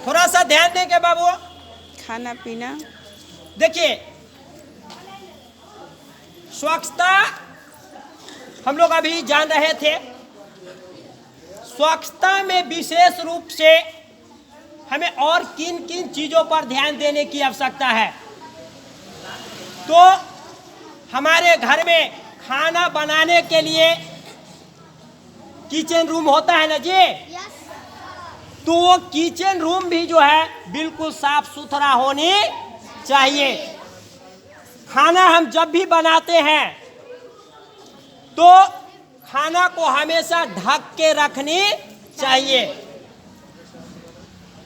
थोड़ा सा ध्यान देंगे बाबू। खाना पीना, देखिए स्वच्छता हम लोग अभी जान रहे थे। स्वच्छता में विशेष रूप से हमें और किन किन चीज़ों पर ध्यान देने की आवश्यकता है। तो हमारे घर में खाना बनाने के लिए किचन रूम होता है ना जी, तो वो किचन रूम भी जो है बिल्कुल साफ सुथरा होनी चाहिए। खाना हम जब भी बनाते हैं तो खाना को हमेशा ढक के रखनी चाहिए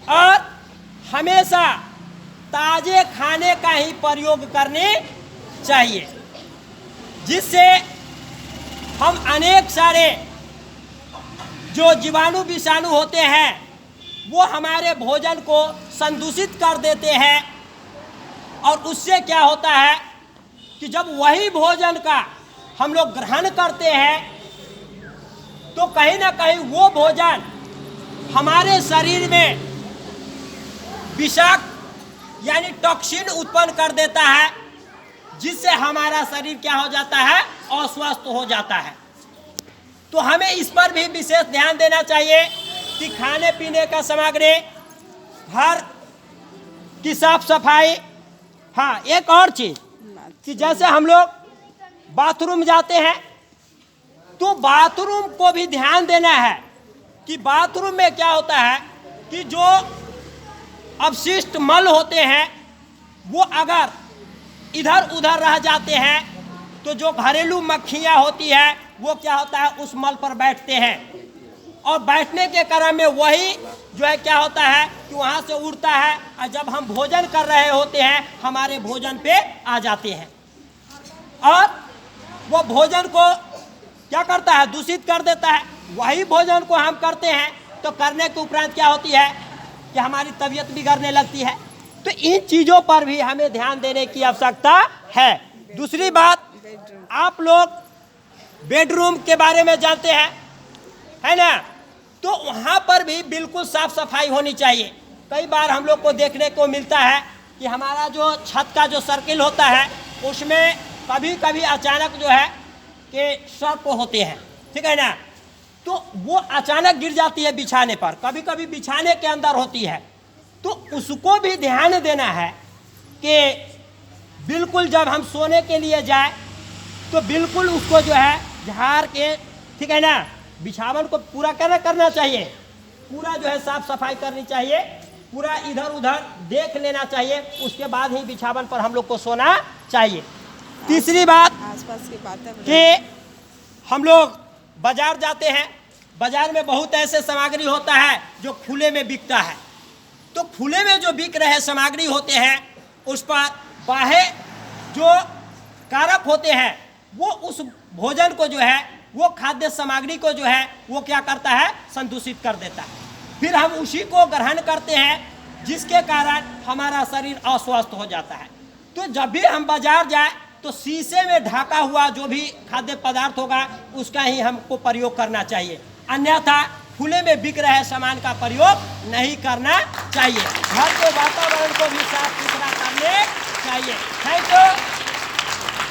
और हमेशा ताजे खाने का ही प्रयोग करने चाहिए, जिससे हम अनेक सारे जो जीवाणु विषाणु होते हैं वो हमारे भोजन को संदूषित कर देते हैं। और उससे क्या होता है कि जब वही भोजन का हम लोग ग्रहण करते हैं तो कहीं ना कहीं वो भोजन हमारे शरीर में विषाक्त यानी टॉक्सिन उत्पन्न कर देता है, जिससे हमारा शरीर क्या हो जाता है, अस्वस्थ हो जाता है। तो हमें इस पर भी विशेष ध्यान देना चाहिए कि खाने पीने का सामग्री, घर की साफ सफाई। हाँ, एक और चीज कि जैसे हम लोग बाथरूम जाते हैं तो बाथरूम को भी ध्यान देना है कि बाथरूम में क्या होता है कि जो अपशिष्ट मल होते हैं वो अगर इधर उधर रह जाते हैं तो जो घरेलू मक्खियाँ होती है वो क्या होता है, उस मल पर बैठते हैं और बैठने के क्रम में वही जो है क्या होता है कि वहाँ से उड़ता है और जब हम भोजन कर रहे होते हैं हमारे भोजन पे आ जाते हैं और वो भोजन को क्या करता है, दूषित कर देता है। वही भोजन को हम करते हैं तो करने के उपरांत क्या होती है कि हमारी तबीयत बिगड़ने लगती है। तो इन चीज़ों पर भी हमें ध्यान देने की आवश्यकता है। दूसरी बात, आप लोग बेडरूम के बारे में जानते हैं, है ना, तो वहाँ पर भी बिल्कुल साफ सफाई होनी चाहिए। कई बार हम लोग को देखने को मिलता है कि हमारा जो छत का जो सर्किल होता है उसमें कभी कभी अचानक जो है कि सर्प होते हैं, ठीक है ना, तो वो अचानक गिर जाती है बिछाने पर, कभी कभी बिछाने के अंदर होती है। तो उसको भी ध्यान देना है कि बिल्कुल जब हम सोने के लिए जाए तो बिल्कुल उसको जो है झाड़ के, ठीक है ना, बिछावन को पूरा करना चाहिए, पूरा जो है साफ सफाई करनी चाहिए, पूरा इधर उधर देख लेना चाहिए, उसके बाद ही बिछावन पर हम लोग को सोना चाहिए। तीसरी बात, आसपास के वातावरण कि हम लोग बाजार जाते हैं, बाजार में बहुत ऐसे सामग्री होता है जो खुले में बिकता है। तो खुले में जो बिक रहे सामग्री होते हैं उस पर बाह्य जो कारक होते हैं वो उस भोजन को जो है, वो खाद्य सामग्री को जो है वो क्या करता है, संदूषित कर देता है। फिर हम उसी को ग्रहण करते हैं जिसके कारण हमारा शरीर अस्वस्थ हो जाता है। तो जब भी हम बाजार जाए तो शीशे में ढका हुआ जो भी खाद्य पदार्थ होगा उसका ही हमको प्रयोग करना चाहिए, अन्यथा खुले में बिक रहे सामान का प्रयोग नहीं करना चाहिए। घर के वातावरण को भी साफ सुथरा करने चाहिए। Thank you.